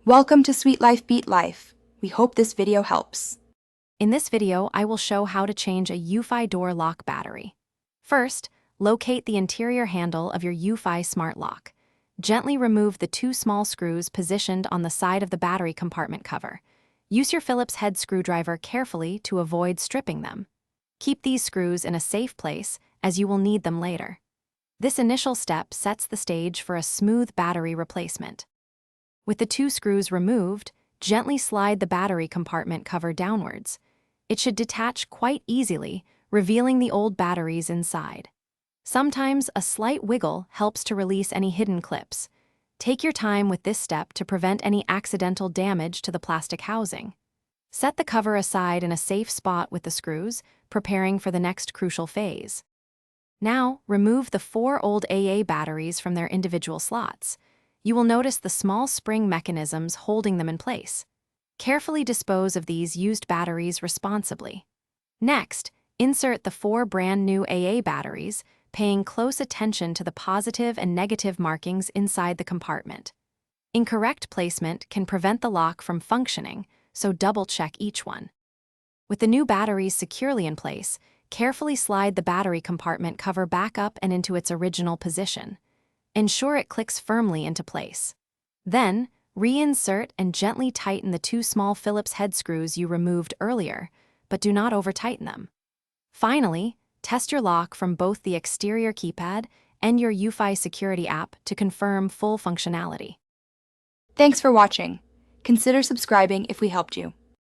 Welcome to Sweet Life Beat Life. We hope this video helps. In this video, I will show how to change a Eufy door lock battery. First, locate the interior handle of your Eufy smart lock. Gently remove the two small screws positioned on the side of the battery compartment cover. Use your Phillips head screwdriver carefully to avoid stripping them. Keep these screws in a safe place, as you will need them later. This initial step sets the stage for a smooth battery replacement. With the two screws removed, gently slide the battery compartment cover downwards. It should detach quite easily, revealing the old batteries inside. Sometimes a slight wiggle helps to release any hidden clips. Take your time with this step to prevent any accidental damage to the plastic housing. Set the cover aside in a safe spot with the screws, preparing for the next crucial phase. Now, remove the 4 old AA batteries from their individual slots. You will notice the small spring mechanisms holding them in place. Carefully dispose of these used batteries responsibly. Next, insert the 4 brand new AA batteries, paying close attention to the positive and negative markings inside the compartment. Incorrect placement can prevent the lock from functioning, so double-check each one. With the new batteries securely in place, carefully slide the battery compartment cover back up and into its original position. Ensure it clicks firmly into place. Then, reinsert and gently tighten the 2 small Phillips head screws you removed earlier, but do not over-tighten them. Finally, test your lock from both the exterior keypad and your Eufy security app to confirm full functionality. Thanks for watching. Consider subscribing if we helped you.